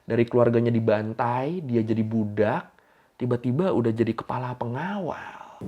Dari keluarganya dibantai, dia jadi budak, tiba-tiba udah jadi kepala pengawal.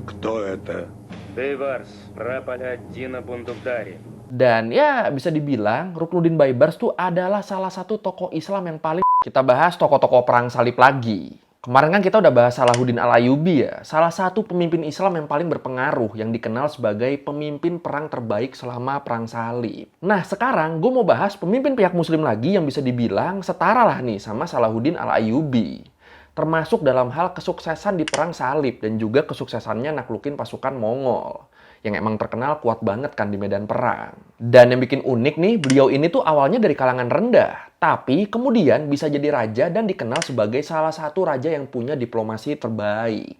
Кто это? Бейбарс, прапор Дина Бундуктари. Dan ya bisa dibilang Ruknuddin Baibars tuh adalah salah satu tokoh Islam yang paling. Kita bahas tokoh-tokoh perang salib lagi. Kemarin kan kita udah bahas Salahuddin Al-Ayyubi ya, salah satu pemimpin Islam yang paling berpengaruh yang dikenal sebagai pemimpin perang terbaik selama perang salib. Nah sekarang gue mau bahas pemimpin pihak muslim lagi yang bisa dibilang setara lah nih sama Salahuddin Al-Ayyubi. Termasuk dalam hal kesuksesan di perang salib dan juga kesuksesannya naklukin pasukan Mongol. Yang emang terkenal kuat banget kan di medan perang. Dan yang bikin unik nih, beliau ini tuh awalnya dari kalangan rendah. Tapi kemudian bisa jadi raja dan dikenal sebagai salah satu raja yang punya diplomasi terbaik.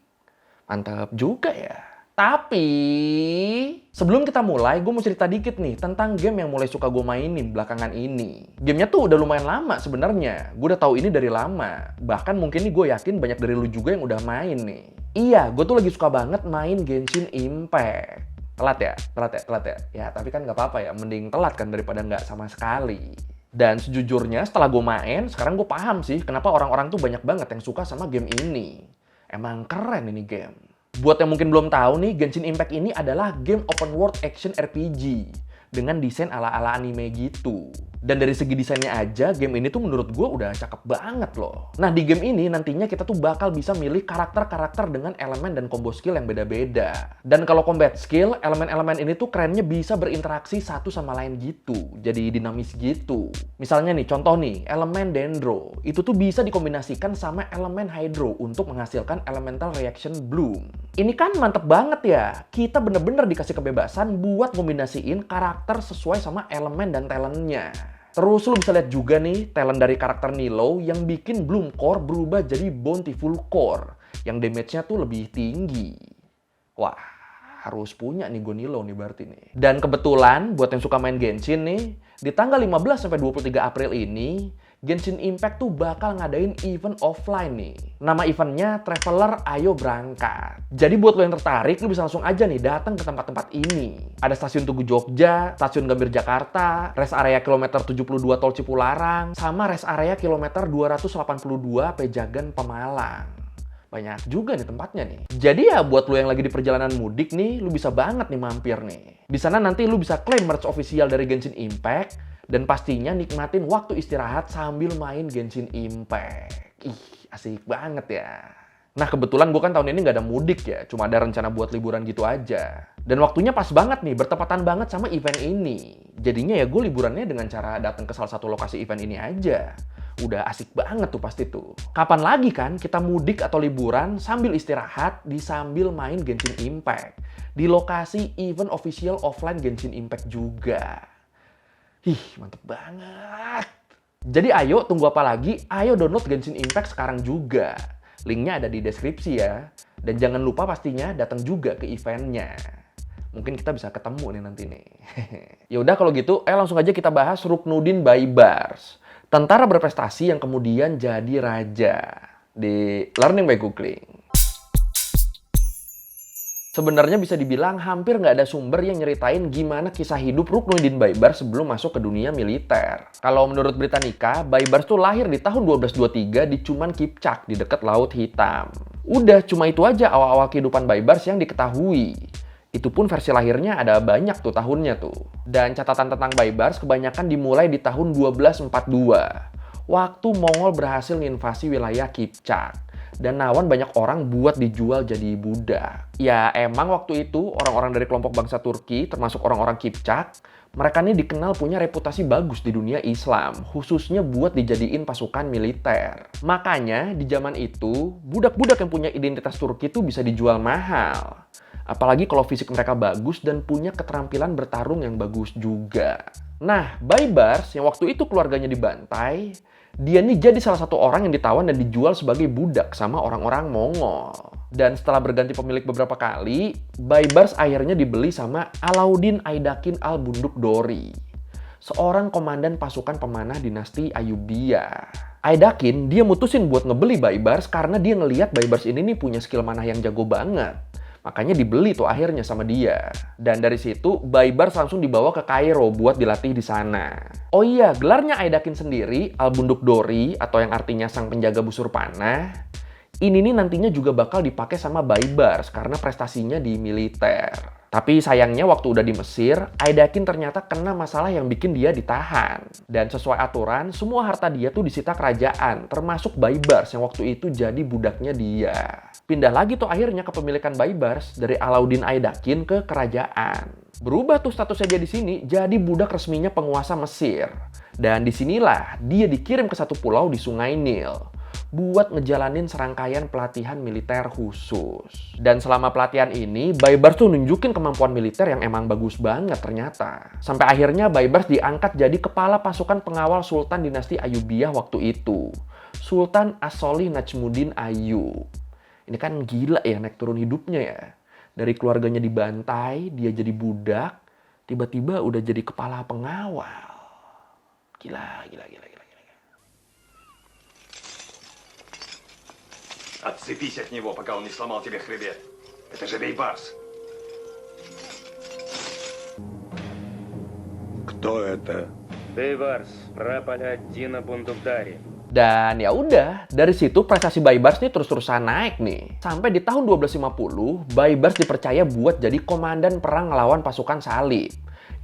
Mantap juga ya. Tapi sebelum kita mulai, gue mau cerita dikit nih tentang game yang mulai suka gue mainin belakangan ini. Gamenya tuh udah lumayan lama sebenarnya. Gue udah tahu ini dari lama. Bahkan mungkin nih gue yakin banyak dari lu juga yang udah main nih. Iya, gue tuh lagi suka banget main Genshin Impact. Telat ya. Ya, tapi kan nggak apa-apa ya. Mending telat kan daripada nggak sama sekali. Dan sejujurnya setelah gue main, sekarang gue paham sih kenapa orang-orang tuh banyak banget yang suka sama game ini. Emang keren ini game. Buat yang mungkin belum tahu nih, Genshin Impact ini adalah game open world action RPG dengan desain ala-ala anime gitu. Dan dari segi desainnya aja, game ini tuh menurut gue udah cakep banget loh. Nah, di game ini nantinya kita tuh bakal bisa milih karakter-karakter dengan elemen dan combo skill yang beda-beda. Dan kalau combat skill, elemen-elemen ini tuh kerennya bisa berinteraksi satu sama lain gitu. Jadi dinamis gitu. Misalnya nih, contoh nih, elemen Dendro. Itu tuh bisa dikombinasikan sama elemen Hydro untuk menghasilkan elemental reaction Bloom. Ini kan mantep banget ya. Kita bener-bener dikasih kebebasan buat kombinasiin karakter sesuai sama elemen dan talentnya. Terus lu bisa lihat juga nih talent dari karakter Nilo yang bikin Bloom Core berubah jadi Bountiful Core yang damage-nya tuh lebih tinggi. Wah, harus punya nih gue Nilo nih berarti nih. Dan kebetulan buat yang suka main Genshin nih, di tanggal 15 sampai 23 April ini Genshin Impact tuh bakal ngadain event offline nih. Nama eventnya Traveler Ayo Berangkat. Jadi buat lo yang tertarik, lo bisa langsung aja nih datang ke tempat-tempat ini. Ada stasiun Tugu Jogja, stasiun Gambir Jakarta, rest area kilometer 72 Tol Cipularang, sama rest area kilometer 282 Pejagan Pemalang. Banyak juga nih tempatnya nih. Jadi ya buat lo yang lagi di perjalanan mudik nih, lo bisa banget nih mampir nih. Di sana nanti lo bisa claim merch official dari Genshin Impact. Dan pastinya nikmatin waktu istirahat sambil main Genshin Impact. Ih, asik banget ya. Nah kebetulan gue kan tahun ini nggak ada mudik ya. Cuma ada rencana buat liburan gitu aja. Dan waktunya pas banget nih, bertepatan banget sama event ini. Jadinya ya gue liburannya dengan cara datang ke salah satu lokasi event ini aja. Udah asik banget tuh pasti tuh. Kapan lagi kan kita mudik atau liburan sambil istirahat sambil main Genshin Impact. Di lokasi event official offline Genshin Impact juga. Ih, mantep banget. Jadi ayo, tunggu apa lagi? Ayo download Genshin Impact sekarang juga. Linknya ada di deskripsi ya. Dan jangan lupa pastinya datang juga ke eventnya. Mungkin kita bisa ketemu nih nanti nih. Ya udah kalau gitu, ayo langsung aja kita bahas Ruknuddin Baibars. Tentara berprestasi yang kemudian jadi raja. Di Learning by Googling. Sebenarnya bisa dibilang hampir nggak ada sumber yang nyeritain gimana kisah hidup Ruknuddin Baibars sebelum masuk ke dunia militer. Kalau menurut Britannica, Baibars tuh lahir di tahun 1223 di Cuman Kipchak di dekat Laut Hitam. Udah cuma itu aja awal-awal kehidupan Baibars yang diketahui. Itu pun versi lahirnya ada banyak tuh tahunnya tuh. Dan catatan tentang Baibars kebanyakan dimulai di tahun 1242. Waktu Mongol berhasil menginvasi wilayah Kipchak. Dan Nawan banyak orang buat dijual jadi budak. Ya emang waktu itu orang-orang dari kelompok bangsa Turki, termasuk orang-orang Kipchak, mereka ini dikenal punya reputasi bagus di dunia Islam, khususnya buat dijadiin pasukan militer. Makanya di zaman itu, budak-budak yang punya identitas Turki itu bisa dijual mahal. Apalagi kalau fisik mereka bagus dan punya keterampilan bertarung yang bagus juga. Nah, Baibars yang waktu itu keluarganya dibantai, dia nih jadi salah satu orang yang ditawan dan dijual sebagai budak sama orang-orang Mongol. Dan setelah berganti pemilik beberapa kali, Baibars akhirnya dibeli sama Alauddin Aydakin al-Bundukdori, seorang komandan pasukan pemanah dinasti Ayyubiyah. Aydakin dia mutusin buat ngebeli Baibars karena dia ngelihat Baibars ini nih punya skill manah yang jago banget. Makanya dibeli tuh akhirnya sama dia. Dan dari situ Baibars langsung dibawa ke Kairo buat dilatih di sana. Oh iya, gelarnya Aidakin sendiri, Albunduk Dori atau yang artinya sang penjaga busur panah. Ini nih nantinya juga bakal dipakai sama Baibars karena prestasinya di militer. Tapi sayangnya waktu udah di Mesir, Aidakin ternyata kena masalah yang bikin dia ditahan. Dan sesuai aturan, semua harta dia tuh disita kerajaan, termasuk Baibars yang waktu itu jadi budaknya dia. Pindah lagi tuh akhirnya kepemilikan Baibars dari Alauddin Aidakin ke kerajaan. Berubah tuh statusnya dia di sini jadi budak resminya penguasa Mesir. Dan disinilah dia dikirim ke satu pulau di Sungai Nil buat ngejalanin serangkaian pelatihan militer khusus. Dan selama pelatihan ini, Baibars tuh nunjukin kemampuan militer yang emang bagus banget ternyata. Sampai akhirnya Baibars diangkat jadi kepala pasukan pengawal Sultan dinasti Ayyubiyah waktu itu, Sultan As-Solih Najmuddin Ayyub. Ini kan gila ya naik turun hidupnya ya. Dari keluarganya dibantai, dia jadi budak, tiba-tiba udah jadi kepala pengawal. Gila. Отцепись от него, пока он не сломал тебе хребет. Это же Бейбарс. Кто это? Бейбарс, праполя Дина Бундукдари. Dan ya udah, dari situ prestasi Baibars nih terus-terusan naik nih. Sampai di tahun 1250, Baibars dipercaya buat jadi komandan perang ngelawan pasukan salib.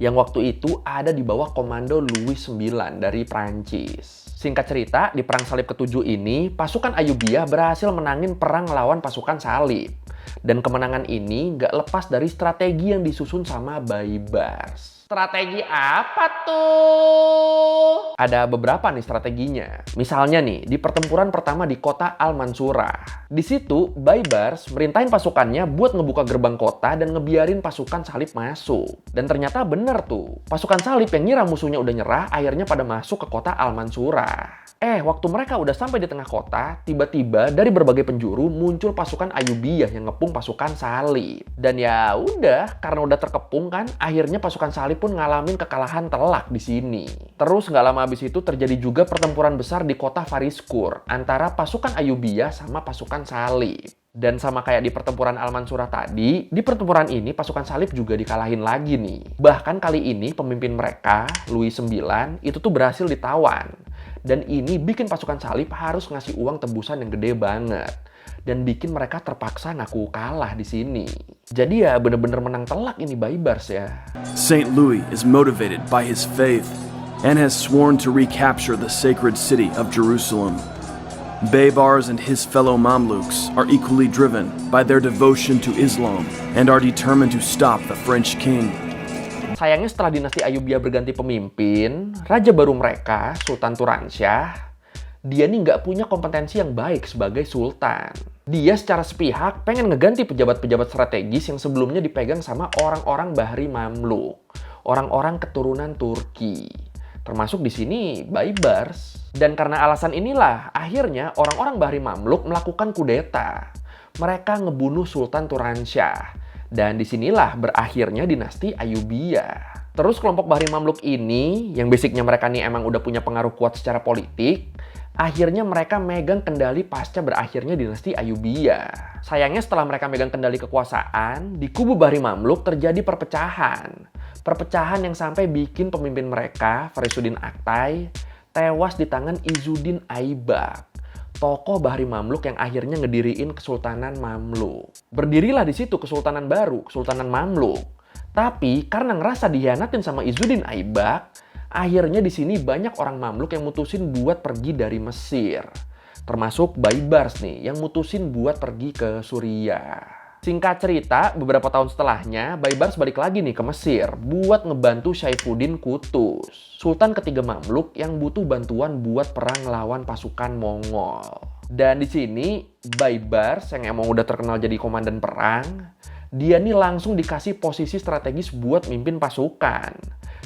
Yang waktu itu ada di bawah komando Louis IX dari Prancis. Singkat cerita, di perang salib ke-7 ini, pasukan Ayyubiyah berhasil menangin perang ngelawan pasukan salib. Dan kemenangan ini gak lepas dari strategi yang disusun sama Baibars. Strategi apa tuh? Ada beberapa nih strateginya. Misalnya nih, di pertempuran pertama di kota Al-Mansurah. Di situ, Baibars merintahin pasukannya buat ngebuka gerbang kota dan ngebiarin pasukan salib masuk. Dan ternyata bener tuh, pasukan salib yang ngira musuhnya udah nyerah, akhirnya pada masuk ke kota Al-Mansurah. Waktu mereka udah sampai di tengah kota, tiba-tiba dari berbagai penjuru muncul pasukan Ayyubiyah yang ngepung pasukan salib. Dan ya udah, karena udah terkepung kan, akhirnya pasukan salib pun ngalamin kekalahan telak di sini. Terus nggak lama habis itu terjadi juga pertempuran besar di kota Fariskur antara pasukan Ayyubiyah sama pasukan salib. Dan sama kayak di pertempuran Al-Mansurah tadi, di pertempuran ini pasukan salib juga dikalahin lagi nih. Bahkan kali ini pemimpin mereka, Louis IX, itu tuh berhasil ditawan. Dan ini bikin pasukan salib harus ngasih uang tebusan yang gede banget. Dan bikin mereka terpaksa ngaku kalah di sini. Jadi ya bener-bener menang telak ini Baibars ya. Saint Louis is motivated by his faith and has sworn to recapture the sacred city of Jerusalem. Baibars and his fellow Mamluks are equally driven by their devotion to Islam and are determined to stop the French king. Sayangnya setelah dinasti Ayyubiyah berganti pemimpin, raja baru mereka, Sultan Turansyah, dia nih nggak punya kompetensi yang baik sebagai sultan. Dia secara sepihak pengen ngeganti pejabat-pejabat strategis yang sebelumnya dipegang sama orang-orang Bahri Mamluk, orang-orang keturunan Turki. Termasuk di sini Baibars. Dan karena alasan inilah, akhirnya orang-orang Bahri Mamluk melakukan kudeta. Mereka ngebunuh Sultan Turansyah. Dan disinilah berakhirnya dinasti Ayyubiyah. Terus kelompok Bahri Mamluk ini, yang basicnya mereka nih emang udah punya pengaruh kuat secara politik, akhirnya mereka megang kendali pasca berakhirnya dinasti Ayyubiyah. Sayangnya setelah mereka megang kendali kekuasaan, di kubu Bahri Mamluk terjadi perpecahan. Perpecahan yang sampai bikin pemimpin mereka, Farisuddin Aktai, tewas di tangan Izzuddin Aibak, tokoh Bahri Mamluk yang akhirnya ngediriin Kesultanan Mamluk. Berdirilah di situ kesultanan baru, Kesultanan Mamluk. Tapi karena ngerasa dihianatin sama Izzuddin Aibak, akhirnya di sini banyak orang Mamluk yang mutusin buat pergi dari Mesir. Termasuk Baibars nih, yang mutusin buat pergi ke Suriah. Singkat cerita, beberapa tahun setelahnya, Baibars balik lagi nih ke Mesir buat ngebantu Syaifuddin Qutuz, Sultan ketiga Mamluk yang butuh bantuan buat perang lawan pasukan Mongol. Dan di sini, Baibars yang emang udah terkenal jadi komandan perang, dia nih langsung dikasih posisi strategis buat mimpin pasukan.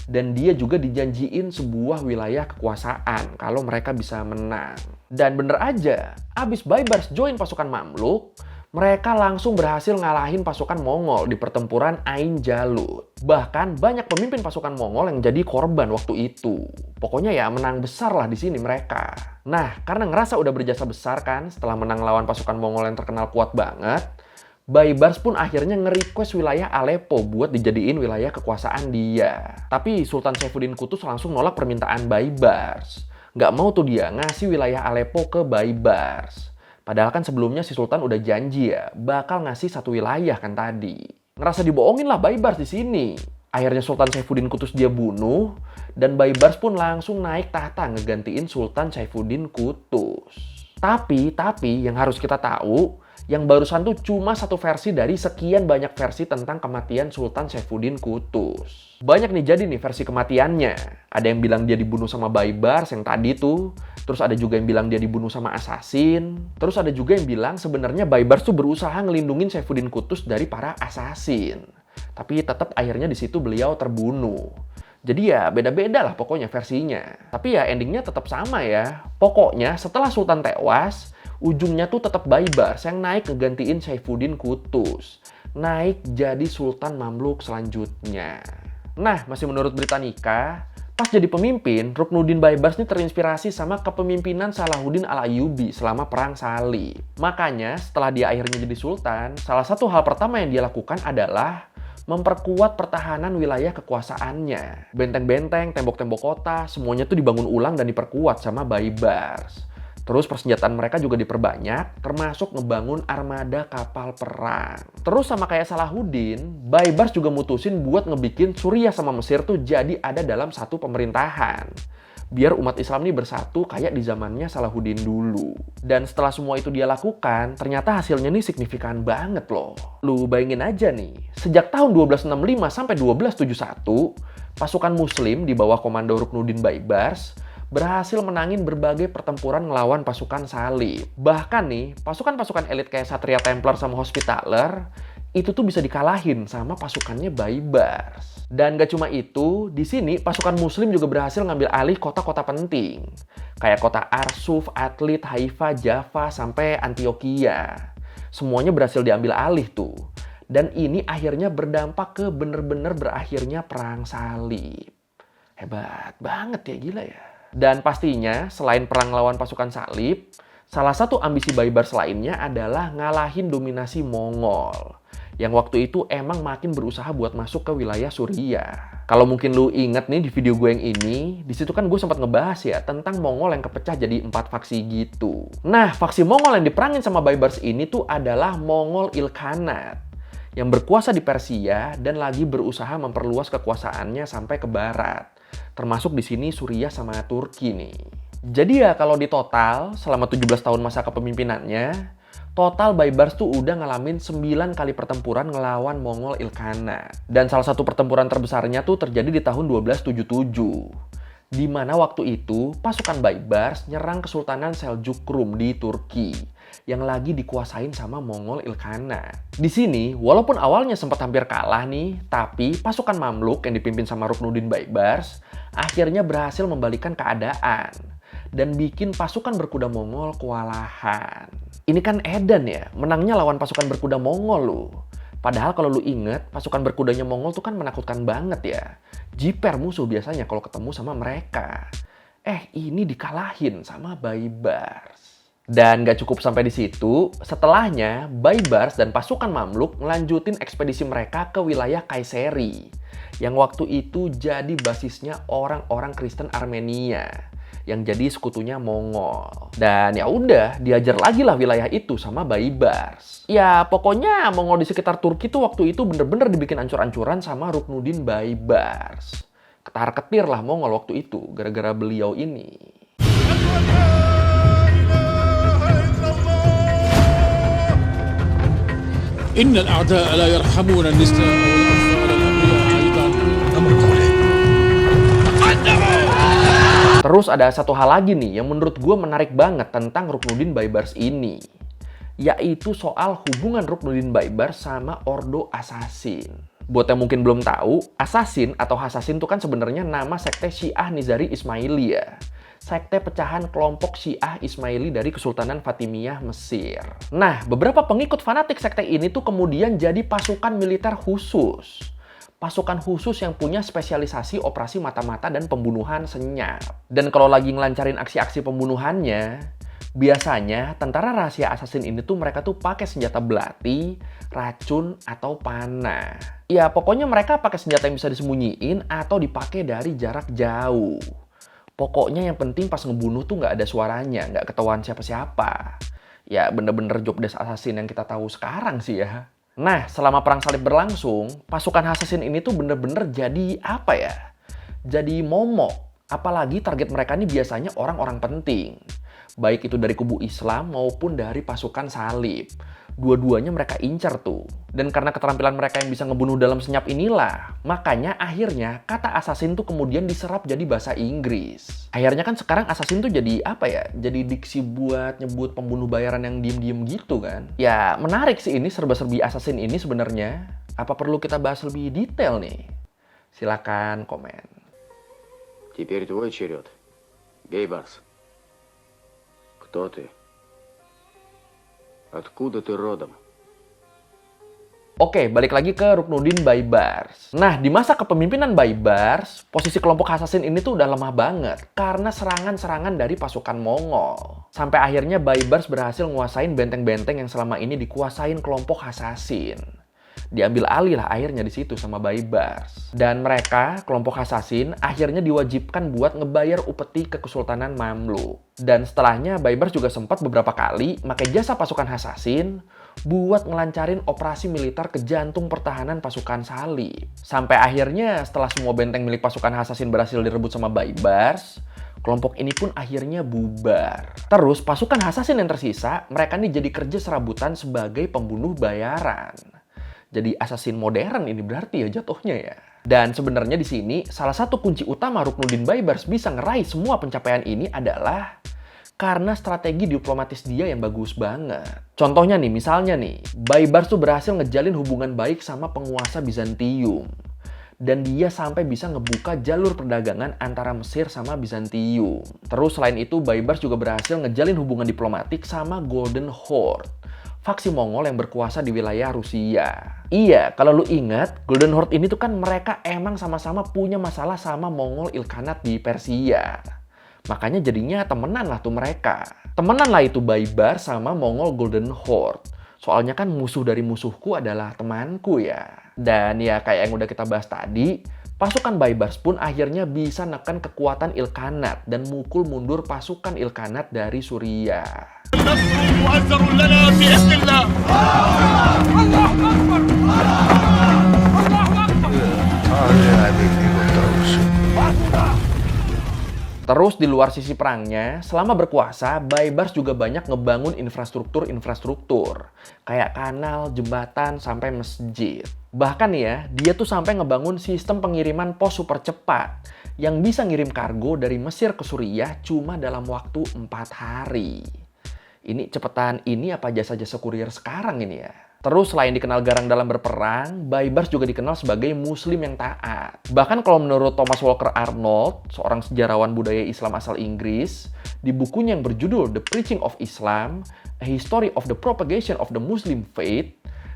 Dan dia juga dijanjiin sebuah wilayah kekuasaan kalau mereka bisa menang. Dan bener aja, abis Baibars join pasukan Mamluk, mereka langsung berhasil ngalahin pasukan Mongol di pertempuran Ain Jalut. Bahkan banyak pemimpin pasukan Mongol yang jadi korban waktu itu. Pokoknya ya menang besar lah di sini mereka. Nah, karena ngerasa udah berjasa besar kan setelah menang lawan pasukan Mongol yang terkenal kuat banget, Baibars pun akhirnya nge-request wilayah Aleppo buat dijadiin wilayah kekuasaan dia. Tapi Sultan Saifuddin Qutuz langsung nolak permintaan Baibars. Nggak mau tuh dia ngasih wilayah Aleppo ke Baibars. Padahal kan sebelumnya si Sultan udah janji ya, bakal ngasih satu wilayah kan tadi. Ngerasa dibohongin lah Baibars di sini. Akhirnya Sultan Saifuddin Qutuz dia bunuh, dan Baibars pun langsung naik tahta ngegantiin Sultan Saifuddin Qutuz. Tapi yang harus kita tahu, yang barusan tuh cuma satu versi dari sekian banyak versi tentang kematian Sultan Saifuddin Qutuz. Banyak nih jadi nih versi kematiannya. Ada yang bilang dia dibunuh sama Baibars yang tadi tuh. Terus ada juga yang bilang dia dibunuh sama assassin. Terus ada juga yang bilang sebenarnya Baibars tuh berusaha ngelindungin Saifuddin Qutuz dari para assassin. Tapi tetap akhirnya di situ beliau terbunuh. Jadi ya beda-beda lah pokoknya versinya. Tapi ya endingnya tetap sama ya. Pokoknya setelah Sultan tewas, ujungnya tuh tetap Baibars yang naik ngegantiin Saifuddin Qutuz. Naik jadi Sultan Mamluk selanjutnya. Nah, masih menurut Britannica, pas jadi pemimpin, Ruknuddin Baibars ini terinspirasi sama kepemimpinan Salahuddin Al-Ayyubi selama Perang Salib. Makanya setelah dia akhirnya jadi sultan, salah satu hal pertama yang dia lakukan adalah memperkuat pertahanan wilayah kekuasaannya. Benteng-benteng, tembok-tembok kota, semuanya tuh dibangun ulang dan diperkuat sama Baibars. Terus persenjataan mereka juga diperbanyak, termasuk ngebangun armada kapal perang. Terus sama kayak Salahuddin, Baibars juga mutusin buat ngebikin Suriah sama Mesir tuh jadi ada dalam satu pemerintahan. Biar umat Islam nih bersatu kayak di zamannya Salahuddin dulu. Dan setelah semua itu dia lakukan, ternyata hasilnya nih signifikan banget loh. Lu bayangin aja nih, sejak tahun 1265 sampai 1271, pasukan Muslim di bawah komando Ruknuddin Baibars berhasil menangin berbagai pertempuran ngelawan pasukan Salib. Bahkan nih, pasukan-pasukan elit kayak Satria Templar sama Hospitaller itu tuh bisa dikalahin sama pasukannya Baibars. Dan gak cuma itu, di sini pasukan Muslim juga berhasil ngambil alih kota-kota penting. Kayak kota Arsuf, Atlit, Haifa, Java, sampai Antioquia. Semuanya berhasil diambil alih tuh. Dan ini akhirnya berdampak ke bener-bener berakhirnya Perang Salib. Hebat banget ya, gila ya. Dan pastinya, selain perang lawan pasukan Salib, salah satu ambisi Baibars lainnya adalah ngalahin dominasi Mongol. Yang waktu itu emang makin berusaha buat masuk ke wilayah Suriah. Kalau mungkin lu inget nih di video gue yang ini, di situ kan gue sempat ngebahas ya tentang Mongol yang kepecah jadi 4 faksi gitu. Nah, faksi Mongol yang diperangin sama Baibars ini tuh adalah Mongol Ilkhanat, yang berkuasa di Persia dan lagi berusaha memperluas kekuasaannya sampai ke barat. Termasuk di sini Suriah sama Turki nih. Jadi ya kalau di total selama 17 tahun masa kepemimpinannya, total Baibars tuh udah ngalamin 9 kali pertempuran ngelawan Mongol Ilkhanat. Dan salah satu pertempuran terbesarnya tuh terjadi di tahun 1277. Di mana waktu itu pasukan Baibars nyerang Kesultanan Seljuk Rum di Turki yang lagi dikuasain sama Mongol Ilkhanat. Di sini, walaupun awalnya sempat hampir kalah nih, tapi pasukan Mamluk yang dipimpin sama Ruknuddin Baibars akhirnya berhasil membalikan keadaan dan bikin pasukan berkuda Mongol kewalahan. Ini kan edan ya, menangnya lawan pasukan berkuda Mongol loh. Padahal kalau lu inget, pasukan berkudanya Mongol tuh kan menakutkan banget ya. Jiper musuh biasanya kalau ketemu sama mereka. Ini dikalahin sama Baibars. Dan gak cukup sampai di situ, setelahnya Baibars dan pasukan Mamluk ngelanjutin ekspedisi mereka ke wilayah Kayseri, yang waktu itu jadi basisnya orang-orang Kristen Armenia, yang jadi sekutunya Mongol. Dan ya udah, diajar lagi lah wilayah itu sama Baibars. Ya pokoknya Mongol di sekitar Turki tuh waktu itu bener-bener dibikin ancur-ancuran sama Ruknuddin Baibars. Ketar-ketir lah Mongol waktu itu, gara-gara beliau ini. إن الأعداء لا يرحمون النساء والأطفال الأبرياء أيضا أمر قولهم. Terus ada satu hal lagi nih yang menurut gue menarik banget tentang Ruknuddin Baibars ini, yaitu soal hubungan Ruknuddin Baibars sama Ordo Assassin. Buat yang mungkin belum tahu, Assassin atau Hassassin itu kan sebenarnya nama sekte Syiah Nizari Ismailiyah. Sekte pecahan kelompok Syiah Ismaili dari Kesultanan Fatimiyah Mesir. Nah, beberapa pengikut fanatik sekte ini tuh kemudian jadi pasukan militer khusus. Pasukan khusus yang punya spesialisasi operasi mata-mata dan pembunuhan senyap. Dan kalau lagi ngelancarin aksi-aksi pembunuhannya, Biasanya, tentara rahasia assassin ini tuh mereka tuh pakai senjata belati, racun, atau panah. Ya, pokoknya mereka pakai senjata yang bisa disembunyiin atau dipakai dari jarak jauh. Pokoknya yang penting pas ngebunuh tuh nggak ada suaranya, nggak ketahuan siapa-siapa. Ya, bener-bener job desk assassin yang kita tahu sekarang sih ya. Nah, selama perang salib berlangsung, pasukan assassin ini tuh bener-bener jadi apa ya? Jadi momok. Apalagi target mereka ini biasanya orang-orang penting. Baik itu dari kubu Islam maupun dari pasukan salib. Dua-duanya mereka incar tuh. Dan karena keterampilan mereka yang bisa ngebunuh dalam senyap inilah, makanya akhirnya kata assassin tuh kemudian diserap jadi bahasa Inggris. Akhirnya kan sekarang assassin tuh jadi apa ya? Jadi diksi buat nyebut pembunuh bayaran yang diem-diem gitu kan. Ya menarik sih ini serba-serbi assassin ini sebenarnya. Apa perlu kita bahas lebih detail nih? Silakan komen. Теперь твой черед. Бейбарс. Кто ты? Откуда ты родом? Oke, balik lagi ke Ruknuddin Baibars. Nah, di masa kepemimpinan Baibars, posisi kelompok assassin ini tuh udah lemah banget karena serangan-serangan dari pasukan Mongol. Sampai akhirnya Baibars berhasil nguasain benteng-benteng yang selama ini dikuasain kelompok assassin. Diambil alih lah akhirnya di situ sama Baibars. Dan mereka, kelompok assassin, akhirnya diwajibkan buat ngebayar upeti ke Kesultanan Mamluk. Dan setelahnya Baibars juga sempat beberapa kali pakai jasa pasukan assassin buat ngelancarin operasi militer ke jantung pertahanan pasukan salib. Sampai akhirnya setelah semua benteng milik pasukan assassin berhasil direbut sama Baibars, kelompok ini pun akhirnya bubar. Terus pasukan assassin yang tersisa, mereka nih jadi kerja serabutan sebagai pembunuh bayaran. Jadi assassin modern ini berarti ya jatuhnya ya. Dan sebenarnya di sini salah satu kunci utama Ruknuddin Baibars bisa ngeraih semua pencapaian ini adalah karena strategi diplomatis dia yang bagus banget. Contohnya nih, misalnya nih, Baibars tuh berhasil ngejalin hubungan baik sama penguasa Bizantium. Dan dia sampai bisa ngebuka jalur perdagangan antara Mesir sama Bizantium. Terus selain itu, Baibars juga berhasil ngejalin hubungan diplomatik sama Golden Horde, faksi Mongol yang berkuasa di wilayah Rusia. Iya, kalau lu ingat, Golden Horde ini tuh kan mereka emang sama-sama punya masalah sama Mongol Ilkhanat di Persia. Makanya jadinya temenan lah tuh mereka. Temenan lah itu Baibars sama Mongol Golden Horde. Soalnya kan musuh dari musuhku adalah temanku ya. Dan ya kayak yang udah kita bahas tadi, pasukan Baibars pun akhirnya bisa neken kekuatan Ilkhanat dan mukul mundur pasukan Ilkhanat dari Suriah. Terus di luar sisi perangnya, selama berkuasa, Baibars juga banyak ngebangun infrastruktur kayak kanal, jembatan, sampai masjid. Bahkan ya, dia tuh sampai ngebangun sistem pengiriman pos super cepat yang bisa ngirim kargo dari Mesir ke Suriah cuma dalam waktu 4 hari. Ini cepetan ini apa jasa-jasa kurir sekarang ini ya? Terus selain dikenal garang dalam berperang, Baibars juga dikenal sebagai muslim yang taat. Bahkan kalau menurut Thomas Walker Arnold, seorang sejarawan budaya Islam asal Inggris, di bukunya yang berjudul The Preaching of Islam, A History of the Propagation of the Muslim Faith,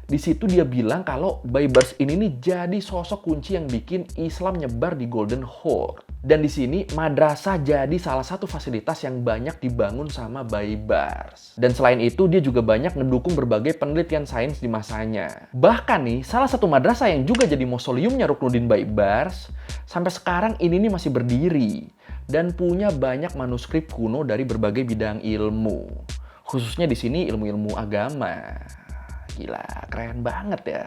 di situ dia bilang kalau Baibars ini nih jadi sosok kunci yang bikin Islam nyebar di Golden Horde. Dan di sini madrasah jadi salah satu fasilitas yang banyak dibangun sama Baibars. Dan selain itu dia juga banyak ngedukung berbagai penelitian sains di masanya. Bahkan nih salah satu madrasah yang juga jadi mausoleumnya Ruknuddin Baibars sampai sekarang ini nih masih berdiri dan punya banyak manuskrip kuno dari berbagai bidang ilmu. Khususnya di sini ilmu-ilmu agama. Gila, keren banget ya.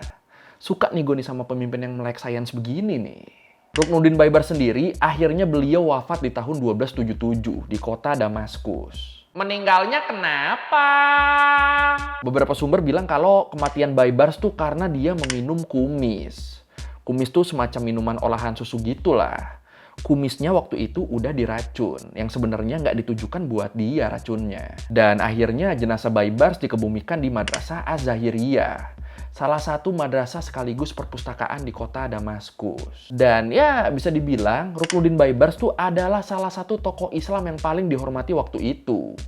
Suka nih gue nih sama pemimpin yang melek sains begini nih. Ruknuddin Baibars sendiri, akhirnya beliau wafat di tahun 1277 di kota Damaskus. Meninggalnya kenapa? Beberapa sumber bilang kalau kematian Baibars tuh karena dia meminum kumis. Kumis tuh semacam minuman olahan susu gitulah. Kumisnya waktu itu udah diracun, yang sebenarnya nggak ditujukan buat dia racunnya. Dan akhirnya jenazah Baibars dikebumikan di Madrasah Az-Zahiriyah, salah satu madrasah sekaligus perpustakaan di kota Damaskus. Dan ya bisa dibilang Ruknuddin Baibars tuh adalah salah satu tokoh Islam yang paling dihormati waktu itu.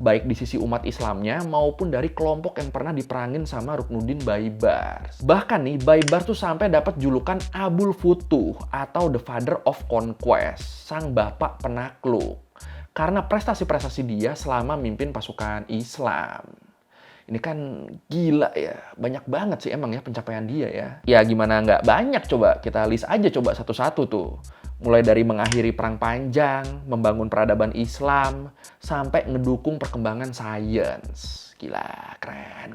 Baik di sisi umat Islamnya maupun dari kelompok yang pernah diperangin sama Ruknuddin Baibars. Bahkan nih Baibars tuh sampai dapat julukan Abul Futuh atau The Father of Conquest, sang bapak penakluk. karena prestasi-prestasi dia selama mimpin pasukan Islam. Ini kan gila ya, banyak banget sih emang ya pencapaian dia ya. Ya gimana nggak banyak, coba kita list aja coba satu-satu tuh. Mulai dari mengakhiri perang panjang, membangun peradaban Islam, sampai ngedukung perkembangan sains. Gila, keren.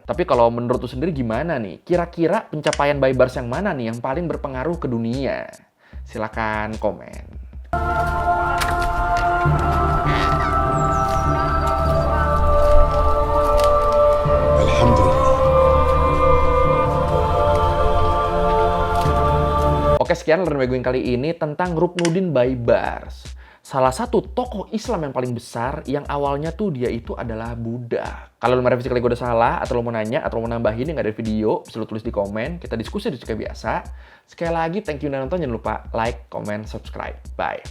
Tapi kalau menurut lu sendiri gimana nih? Kira-kira pencapaian Baibars yang mana nih yang paling berpengaruh ke dunia? Silakan komen. Alhamdulillah. Oke, sekian Learn by Going kali ini tentang Ruknuddin Baibars. Salah satu tokoh Islam yang paling besar yang awalnya tuh dia itu adalah Buddha. Kalau lu merevisi kali gue udah salah, atau lu mau nanya, atau lu mau nambahin yang nggak ada video, bisa lu tulis di komen. Kita diskusi kayak biasa. Sekali lagi, thank you udah nonton. Jangan lupa like, comment, subscribe. Bye.